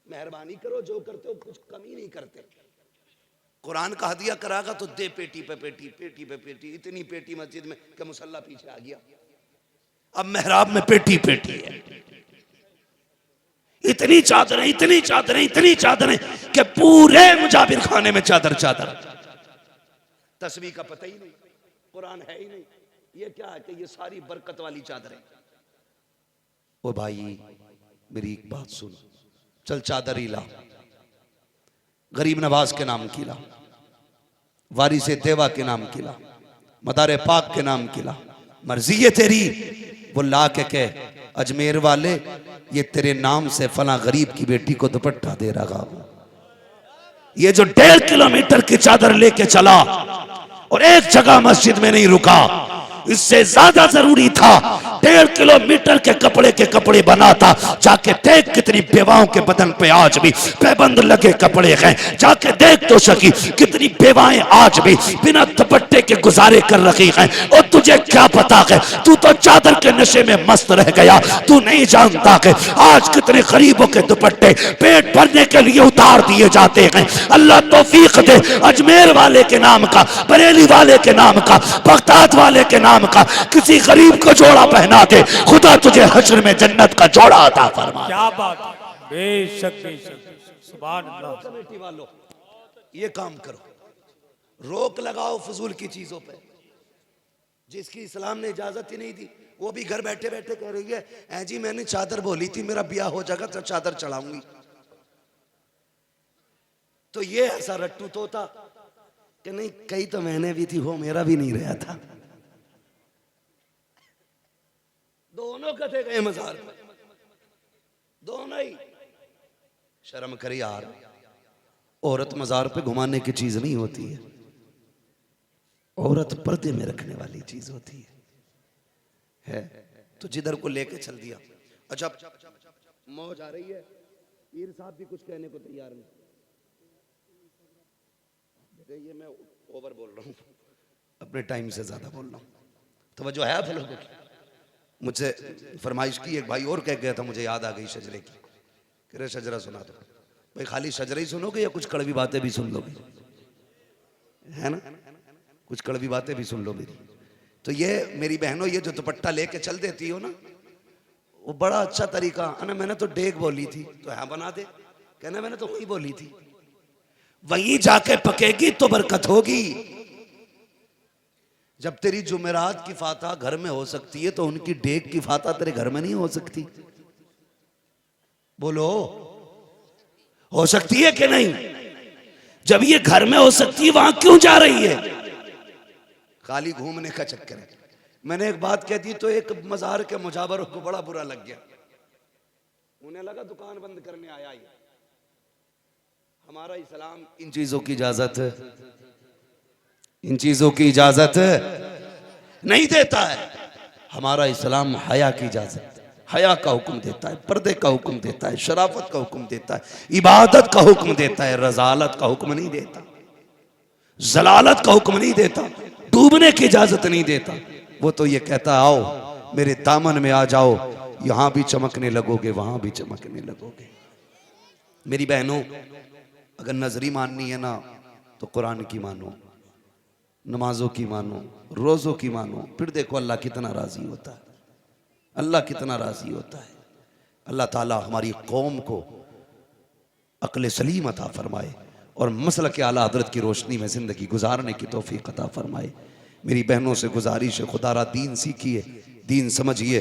मेहरबानी करो, जो करते हो कुछ कमी नहीं करते। कुरान का हदिया करागा तो दे पेटी पे पेटी, पेटी पे पेटी। इतनी पेटी मस्जिद में कि मुसल्ला पीछे आ गया। अब मेहराब में पेटी पेटी है। इतनी चादरें, इतनी चादरें, इतनी चादरें कि पूरे मुजाबिर खाने में चादर चादर। तस्बीह का पता ही नहीं, कुरान है ही नहीं। ये क्या है कि ये सारी बरकत वाली चादरें। ओ भाई मेरी एक बात सुन, चल चादर ही ला, गरीब नवाज के नाम की ला, वारिस देवा के नाम की ला, मदार पाक के नाम की ला, मर्जी है तेरी। वो ला के कह अजमेर वाले ये तेरे नाम से फला गरीब की बेटी को दुपट्टा दे रहा हूं। ये जो 1.5 किलोमीटर की चादर लेके चला और एक जगह मस्जिद में नहीं रुका, इससे ज्यादा जरूरी था 1.5 किलोमीटर के कपड़े बनाता। जाके देख कितनी बेवाओं के बदन पे आज भी पैबंद लगे कपड़े हैं, जाके देख तो सकी कितनी बेवाएं आज भी बिना दुपट्टे के गुजारे कर रही हैं। और तुझे क्या पता है, तू तो चादर के नशे में मस्त रह गया। तू नहीं जानता कि आज कितने गरीबों के दुपट्टे पेट भरने के लिए उतार दिए जाते हैं। अल्लाह तौफीक दे, अजमेर वाले के नाम का, बरेली वाले के नाम का, बगदाद वाले के नाम का किसी गरीब को जोड़ा पहना दे, खुदा तुझे हश्र में जन्नत का जोड़ा अता फरमा। क्या बात है, बेशक बेशक, सुभान अल्लाह। कमेटी वालों ये काम करो, रोक लगाओ फजूल की चीजों पे। जिसकी इस्लाम ने इजाजत ही नहीं दी वो भी घर बैठे बैठे कह रही है ऐ जी मैंने चादर बोली थी मेरा ब्याह हो जाएगा तो चादर चढ़ाऊंगी। तो ये ऐसा रट्टू तोता कि नहीं कई तो मैंने भी थी, हो मेरा भी नहीं रहा था। दोनों कथे गए मजार पे, दोनों ही। शर्म कर यार, औरत मजार पे घुमाने की चीज नहीं होती है, औरत पर्दे में रखने वाली चीज होती है। तो जिधर को लेके चल दिया। अच्छा मौज आ रही है, पीर साहब भी कुछ कहने को तैयार नहीं। ये मैं ओवर बोल रहा हूँ, अपने टाइम से ज्यादा बोल रहा हूँ। तो वजह है फलों की, मुझसे फरमाइश की, एक भाई और कह गया था, मुझे याद आ गई शजरे की। कह रहे शजरा सुना दो। भाई खाली शजरा ही सुनोगे या कुछ कड़वी बातें भी सुन लोगे? है ना, कुछ कड़वी बातें भी सुन लो मेरी। तो ये मेरी बहनों, ये जो दुपट्टा लेके चल देती हो ना, वो बड़ा अच्छा तरीका। अना मैंने तो डेग बोली थी, तो हाँ बना दे। कहना मैंने तो वही बोली थी, वही जाके पकेगी तो बरकत होगी। जब तेरी जुमेरात की फाता घर में हो सकती है तो उनकी डेग की फाता तेरे घर में नहीं हो सकती? बोलो, हो सकती है कि नहीं? जब ये घर में हो सकती है वहां क्यों जा रही है? खाली घूमने का चक्कर है। मैंने एक बात कह दी तो एक मजार के मुजावरों को बड़ा बुरा लग गया। उन्हें लगा दुकान बंद करने आया ही। हमारा इस्लाम इन चीजों की इजाजत है, इन चीजों की इजाजत नहीं देता है। हमारा इस्लाम हया की इजाजत, हया का हुक्म देता है, पर्दे का हुक्म देता है, शराफत का हुक्म देता है, इबादत का हुक्म देता है, रजालत का हुक्म नहीं देता, जलालत का हुक्म नहीं देता, डूबने की इजाजत नहीं देता। वो तो ये कहता आओ मेरे दामन में आ जाओ, यहां भी चमकने लगोगे वहां भी चमकने लगोगे। मेरी बहनों, अगर नजरी माननी है ना तो कुरान की मानो, नमाजों की मानो, रोजों की मानो, फिर देखो अल्लाह कितना राजी होता है, अल्लाह कितना राजी होता है। अल्लाह ताला हमारी कौम को अक्ल सलीम अता फरमाए और मसलक के आला हजरत की रोशनी में जिंदगी गुजारने की तौफीक अता फरमाए। मेरी बहनों से गुजारिश है, खुदारा दीन सीखिए, दीन समझिए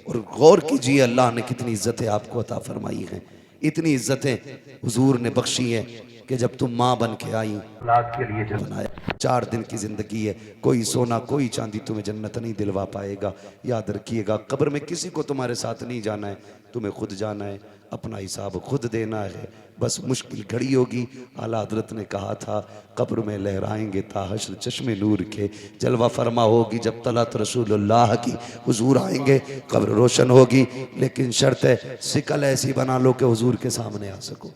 और गौर कीजिए अल्लाह ने कितनी इज्जतें आपको अता फरमाई हैं। इतनी इज्जतें हुजूर ने बख्शी है कि जब तुम माँ बन के आई औलाद के लिए जब बनाया। 4 दिन की जिंदगी है, कोई सोना कोई चांदी तुम्हें जन्नत नहीं दिलवा पाएगा। याद रखिएगा, कब्र में किसी को तुम्हारे साथ नहीं जाना है, तुम्हें खुद जाना है, अपना हिसाब खुद देना है। बस मुश्किल घड़ी होगी। आला हजरत ने कहा था कब्र में लहराएंगे ताहश्र चश्मे नूर के, जलवा फरमा होगी जब तलत रसूलुल्लाह की, हुजूर आएंगे, कब्र रोशन होगी। लेकिन शर्त है सिकल ऐसी बना लो कि हुजूर के सामने आ सको,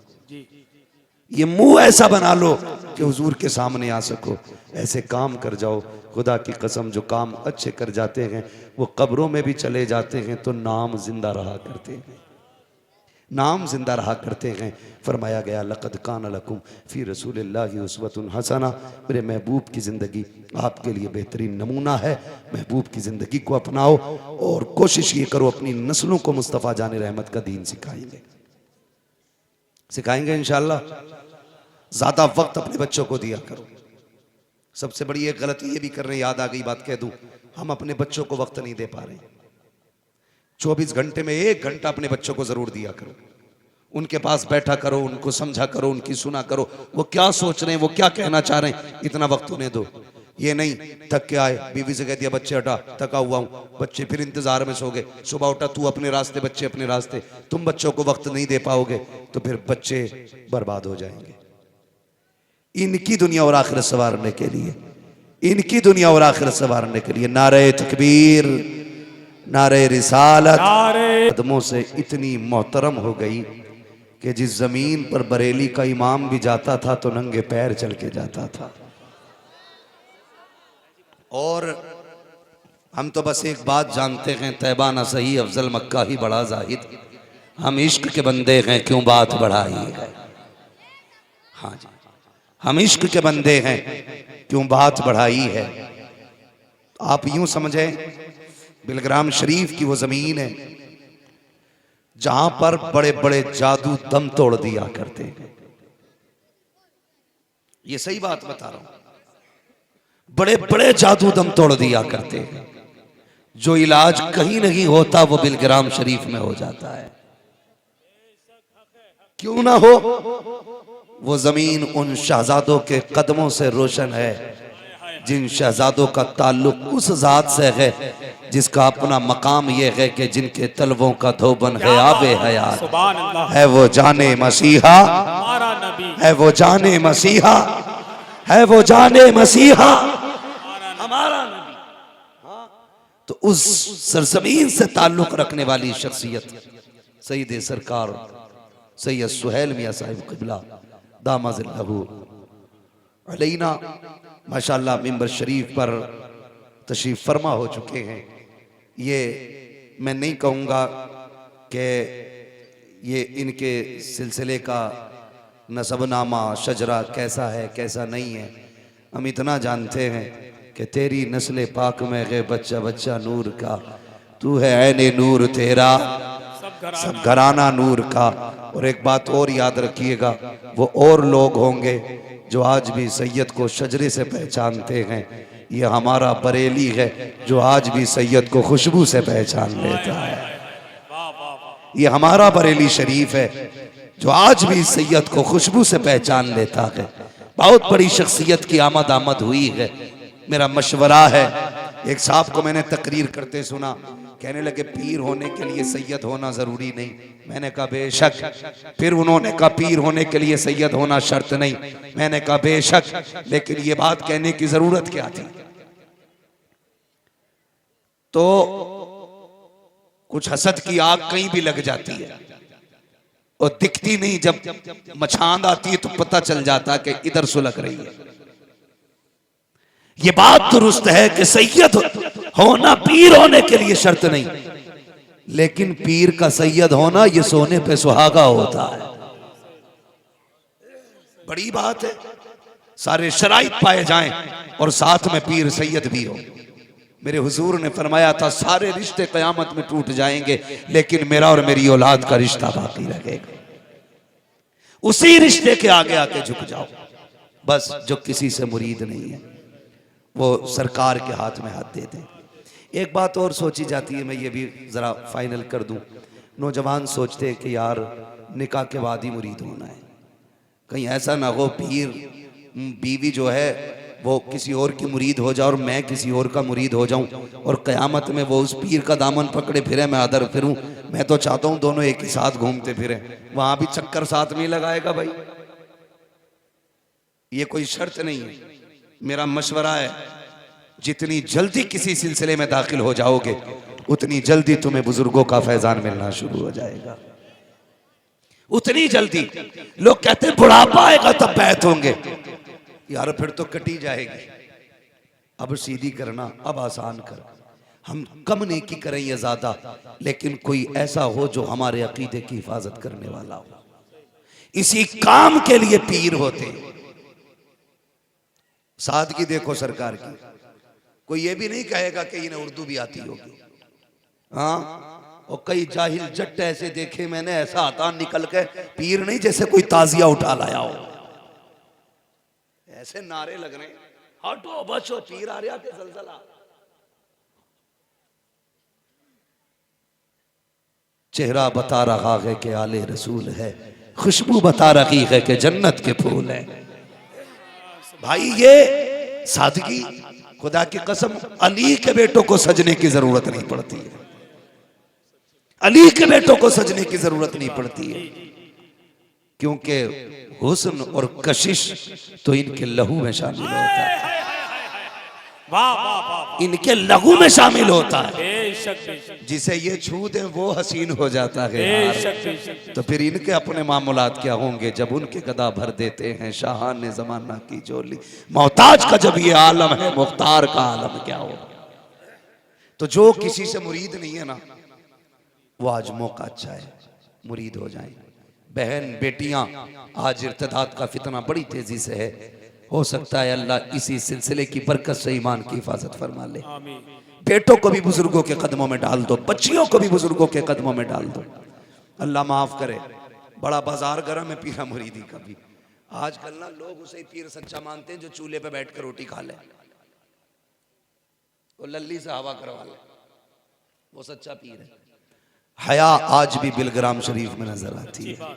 ये मुंह ऐसा बना लो कि हुजूर के सामने आ सको। ऐसे काम कर जाओ, खुदा की कसम जो काम अच्छे कर जाते हैं वो कब्रों में भी चले जाते हैं तो नाम जिंदा रहा करते हैं, नाम जिंदा रहा करते हैं। फरमाया गया लक़द कान लकुम फ़ी रसूलिल्लाहि उस्वतुन हसना, मेरे महबूब की ज़िंदगी आपके लिए बेहतरीन नमूना है। महबूब की ज़िंदगी को अपनाओ और कोशिश ये करो अपनी नस्लों को मुस्तफ़ा जान रहमत का दीन सिखाएंगे इंशाअल्लाह। ज़्यादा वक्त अपने बच्चों को दिया करो। सबसे बड़ी एक गलती ये भी कर रहे हैं, याद आ गई बात कह दूं, हम अपने बच्चों को वक्त नहीं दे पा रहे। 24 घंटे में 1 घंटा अपने बच्चों को जरूर दिया करो, उनके पास बैठा करो, उनको समझा करो, उनकी सुना करो, वो क्या सोच रहे हैं, वो क्या कहना चाह रहे हैं, इतना वक्त उन्हें दो। ये नहीं थक के आए, बीवी से कह दिया बच्चे हटा, थका हुआ हूं, बच्चे फिर इंतजार में सो गए, सुबह उठा तू अपने रास्ते, बच्चे अपने रास्ते, तुम बच्चों को वक्त नहीं दे पाओगे तो फिर बच्चे बर्बाद हो जाएंगे। इनकी दुनिया और आखिरत संवारने के लिए, इनकी दुनिया और आखिरत संवारने के लिए नारे तकबीर, नारे रिसालत कदमों से इतनी मोहतरम हो गई कि जिस जमीन पर बरेली का इमाम भी जाता था तो नंगे पैर चल के जाता था। और हम तो बस एक बात जानते हैं, तैबा ना सही अफजल मक्का ही बड़ा जाहिद, हम इश्क के बंदे हैं क्यों बात बढ़ाई है। हाँ जी, हम इश्क के बंदे हैं क्यों बात बढ़ाई है। आप यूं समझें बिलग्राम शरीफ की वो जमीन है जहां पर बड़े बड़े जादू दम तोड़ दिया करते हैं। ये सही बात बता रहा हूं, बड़े बड़े जादू दम तोड़ दिया करते हैं। जो इलाज कहीं नहीं होता वो बिलग्राम शरीफ में हो जाता है। क्यों ना हो, वो जमीन उन शहजादों के कदमों से रोशन है जिन शहजादों का ताल्लुक उस जात से है जिसका अपना मकाम यह है कि जिनके तलवों का धोबन है आबे हयात है। वो जाने मसीहा, है वो जाने मसीहा, है वो जाने मसीहा हमारा नबी। तो उस सरजमीन से ताल्लुक रखने वाली शख्सियत सईद सरकार सैयद सुहेल मियां साहिब क़िबला दामज़िल्लहु अलैना माशाअल्लाह मिंबर शरीफ पर तशरीफ फरमा हो चुके हैं। ये मैं नहीं कहूँगा कि ये इनके सिलसिले का नसबनामा शजरा कैसा है कैसा नहीं है, हम इतना जानते हैं कि तेरी नस्ल पाक में है बच्चा बच्चा नूर का, तू है ऐने नूर तेरा सब घराना नूर का। और एक बात और याद रखिएगा, वो और लोग होंगे जो आज भी सैयद को शजरे से पहचानते हैं, ये हमारा बरेली है जो आज भी सैयद को खुशबू से पहचान लेता है। ये हमारा बरेली शरीफ है जो आज भी सैयद को खुशबू से पहचान लेता है। बहुत बड़ी शख्सियत की आमद हुई है। मेरा मशवरा है, एक साहब को मैंने तकरीर करते सुना, कहने लगे पीर होने के लिए सैयद होना जरूरी नहीं। मैंने कहा बेशक। फिर उन्होंने कहा पीर होने के लिए सैयद होना शर्त नहीं। मैंने कहा बेशक, लेकिन ये बात कहने की जरूरत क्या थी। तो कुछ हसद की आग कहीं भी लग जाती है और दिखती नहीं, जब मछांद आती है तो पता चल जाता कि इधर सुलग रही है। ये बात दुरुस्त है कि सैयद होना पीर होने के लिए शर्त नहीं, लेकिन पीर का सैयद होना ये सोने पे सुहागा होता है। बड़ी बात है, सारे शराइत पाए जाएं और साथ में पीर सैयद भी हो। मेरे हुजूर ने फरमाया था सारे रिश्ते कयामत में टूट जाएंगे लेकिन मेरा और मेरी औलाद का रिश्ता बाकी रहेगा। उसी रिश्ते के आगे आके झुक जाओ बस। जो किसी से मुरीद नहीं है वो सरकार के हाथ में हाथ दे दे। एक बात और सोची जाती है, मैं ये भी जरा फाइनल कर दूं। नौजवान सोचते हैं कि यार निकाह के बाद ही मुरीद होना है, कहीं ऐसा ना हो पीर बीवी जो है वो किसी और की मुरीद हो जाए और मैं किसी और का मुरीद हो जाऊं और कयामत में वो उस पीर का दामन पकड़े फिरे, मैं अदर फिरूं। मैं तो चाहता हूं दोनों एक ही साथ घूमते फिरे, वहां भी चक्कर साथ में ही लगाएगा भाई। ये कोई शर्त नहीं है। मेरा मशवरा है, जितनी जल्दी किसी सिलसिले में दाखिल हो जाओगे उतनी जल्दी तुम्हें बुजुर्गों का फैजान मिलना शुरू हो जाएगा। उतनी जल्दी लोग कहते हैं बुढ़ापा आएगा तब बैत होंगे, यार फिर तो कटी जाएगी। अब सीधी करना, अब आसान कर। हम कम नेकी करें या ज्यादा, लेकिन कोई ऐसा हो जो हमारे अकीदे की हिफाजत करने वाला हो। इसी काम के लिए पीर होते हैं। सादगी देखो सरकार की। कोई ये भी नहीं कहेगा कि इन्हें उर्दू भी आती होगी। हाँ, और कई जाहिल जट ऐसे देखे मैंने, ऐसा आता निकल के पीर नहीं जैसे कोई ताजिया उठा लाया हो, ऐसे नारे लग रहे, हटो बचो पीर आ रहा के जलजला। चेहरा बता रहा है कि आले रसूल है, खुशबू बता रही है कि जन्नत के फूल है। भाई ये सादगी, खुदा की कसम अली के बेटों को सजने की जरूरत नहीं पड़ती है, अली के बेटों को सजने की जरूरत नहीं पड़ती है, क्योंकि हुस्न और कशिश तो इनके लहू में शामिल होता है, वाह वाह वाह, इनके लहू में शामिल होता है। बेशक बेशक जिसे ये छू दे वो हसीन हो जाता है बेशक बेशक। तो फिर इनके अपने मामूलात क्या होंगे जब उनके गदा भर देते हैं शाहान जमाना की जोली। मोहताज का जब ये आलम है, मुख्तार का आलम क्या हो। तो जो किसी से मुरीद नहीं है ना, वो आज मौका अच्छा है मुरीद हो जाए। बहन बेटियां, आज इर्तिदाद का फितना बड़ी तेजी से है, हो सकता है अल्लाह इसी सिलसिले की बरकत से ईमान की हिफाजत फरमा ले। बेटों को भी बुजुर्गों के कदमों में डाल दो, बच्चियों को भी बुजुर्गों के कदमों में डाल दो। अल्लाह माफ करे, बड़ा बाजार गरम है पीरा मुरीदी का भी। आजकल ना लोग उसे ही पीर सच्चा मानते हैं जो चूल्हे पे बैठ कर रोटी खा ले, वो लल्ली से हवा करवा ले, वो सच्चा पीर है। हया आज भी बिलग्राम शरीफ में नजर आती है,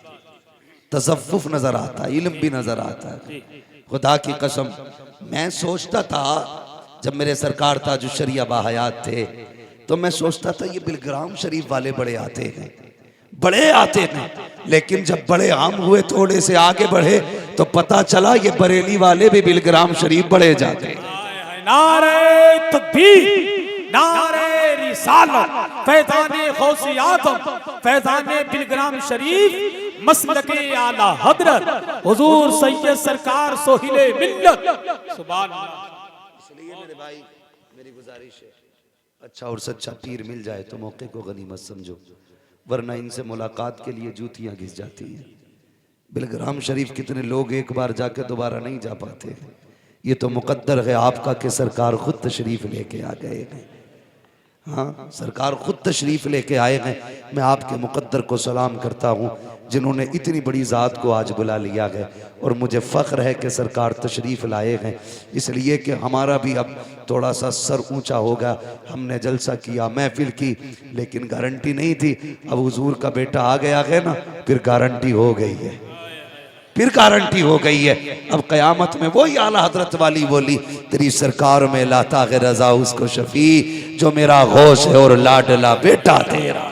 तसव्वुफ नजर आता है, इल्म भी नजर आता है। खुदा की कसम मैं सोचता था जब मेरे सरकार ताजुल शरिया बाहयात थे, तो मैं सोचता था ये बिलग्राम शरीफ वाले बड़े आते हैं, बड़े आते हैं, लेकिन जब बड़े आम हुए, थोड़े से आगे बढ़े, तो पता चला ये बरेली वाले भी बिलग्राम शरीफ बड़े जाते हैं। नारे तकबीर, नारे रिसालत, फैज़ाने गौसे आज़म, फैज़ाने बिलग्राम शरीफ, मसलके आला हजरत हुजूर सैयद सरकार सोहिले मिल्लत। सुभान अल्लाह। इसलिए मेरे भाई मेरी गुजारिश है, अच्छा और सच्चा पीर मिल जाए तो मौके को गनीमत समझो, वरना इनसे मुलाकात के लिए जूतियां घिस जाती हैं। बिलग्राम शरीफ कितने लोग एक बार जाके दोबारा नहीं जा पाते हैं। ये तो मुकद्दर है आपका कि सरकार खुद तशरीफ लेके आ गए हैं। हाँ, सरकार खुद तशरीफ लेके आए हैं। मैं आपके मुकद्दर को सलाम करता हूँ जिन्होंने इतनी बड़ी ज़ात को आज बुला लिया है, और मुझे फ़ख्र है कि सरकार तशरीफ़ लाए हैं, इसलिए कि हमारा भी अब थोड़ा सा सर ऊंचा होगा। हमने जलसा किया, महफिल की, लेकिन गारंटी नहीं थी। अब हुजूर का बेटा आ गया है ना, फिर गारंटी हो गई है, फिर गारंटी हो गई है। अब क़यामत में वही आला हजरत वाली बोली, तेरी सरकार में लाता है रजा उसको शफी, जो मेरा गौस है और लाडला बेटा तेरा।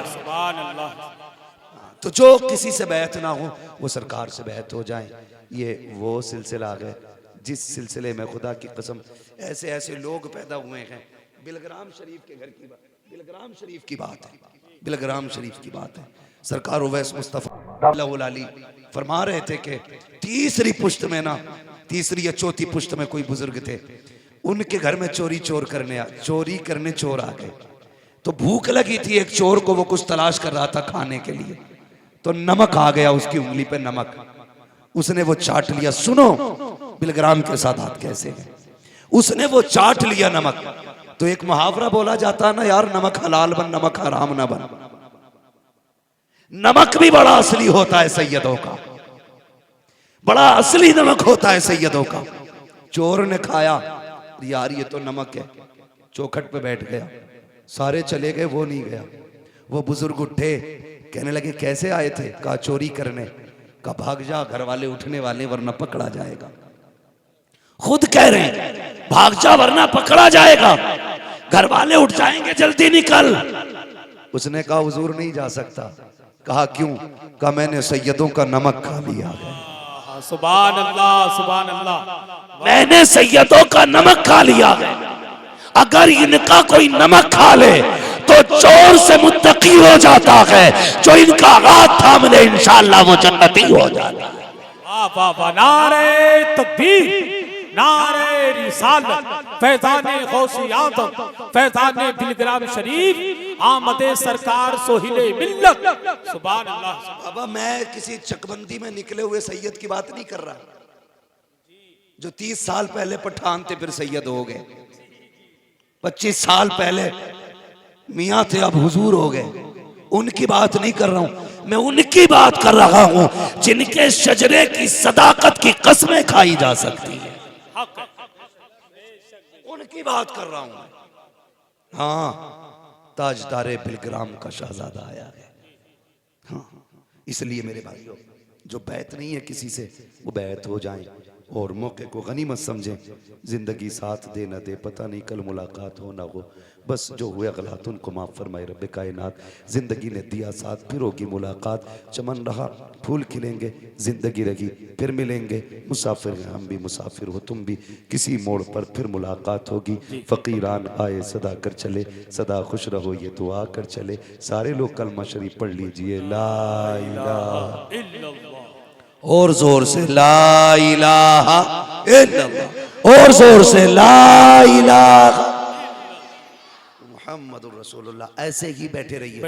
तो जो किसी से बैत ना हो वो सरकार से बैत हो जाए। ये वो सिलसिला है जिस सिलसिले में खुदा की कसम ऐसे ऐसे लोग पैदा हुए हैं। बिलग्राम शरीफ के घर की बात, बिलग्राम शरीफ की बात है, बिलग्राम शरीफ की बात है। सरकार उवैस मुस्तफ़ा अली फरमा रहे थे कि तीसरी पुश्त में ना, तीसरी या चौथी पुश्त में कोई बुजुर्ग थे, उनके घर में चोरी करने चोर आ गए। तो भूख लगी थी एक चोर को, वो कुछ तलाश कर रहा था खाने के लिए, तो नमक आ गया उसकी उंगली पे नमक, उसने वो चाट लिया। सुनो बिलग्राम के सादात कैसे हैं, उसने वो चाट लिया नमक। तो एक मुहावरा बोला जाता है ना यार, नमक हलाल बन नमक हराम ना बन। नमक भी बड़ा असली होता है सैयदों का, बड़ा असली नमक होता है सैयदों का। चोर ने खाया, यार ये तो नमक है, चौखट पे बैठ गया, सारे चले गए, वो नहीं गया। वो बुजुर्ग उठे, कहने लगे कैसे आए थे, कहा चोरी करने, कहा भाग जा, घर वाले उठने वाले वरना पकड़ा जाएगा। खुद कह रहे हैं भाग जा वरना पकड़ा जाएगा, घर वाले उठ जाएंगे, जल्दी निकल। उसने कहा हुजूर नहीं जा सकता। कहा क्यों? कहा मैंने सैयदों का नमक खा लिया है। सुभान अल्लाह, सुभान अल्लाह। मैंने सैयदों का नमक खा लिया है, अगर इनका कोई नमक खा ले तो चोर से मुत्तकी हो जाता है, जो इनका हाथ थाम ले इंशाअल्लाह वो जन्नती हो जाता है। वाह वाह वाह, नारे तकबीर, नारे रिसालत, फैज़ाने गौसे आज़म, फैज़ाने बिलग्राम शरीफ, आमदे सरकार सोहिले मिल्लत। सुभान अल्लाह। बाबा मैं किसी चकबंदी में निकले हुए सैयद की बात नहीं कर रहा, जो 30 साल पहले पठान थे फिर सैयद हो गए, 25 साल पहले मियाँ थे अब हुजूर हो गए, उनकी बात नहीं कर रहा हूं मैं। उनकी बात कर रहा हूं जिनके शजरे की सदाकत की कसमें खाई जा सकती है, उनकी बात कर रहा हूं। हाँ, ताजदारे बिलग्राम का शहजादा आया है, हाँ, इसलिए मेरे भाइयों, जो बैत नहीं है किसी से वो बैत हो जाए और मौके को गनीमत समझें। जिंदगी साथ दे न दे, पता नहीं कल मुलाकात हो ना हो, बस जो हुए गलत उनको माफ़ फरमाए रब्बे कायनात। जिंदगी ने दिया साथ, फिर होगी मुलाकात। चमन रहा फूल खिलेंगे, जिंदगी रही फिर मिलेंगे। मुसाफिर हैं हम भी, मुसाफिर हो तुम भी, किसी मोड़ पर फिर मुलाकात होगी। फकीरान आए सदा कर चले, सदा खुश रहो ये दुआ कर चले। सारे लोग कलमा शरीफ पढ़ लीजिए, ला इलाहा इल्लल्लाह। और जोर से ला इलाहा इल्लल्लाह, और जोर से ला इलाहा मुहम्मदुर रसूलुल्लाह। ऐसे ही बैठे रहिए।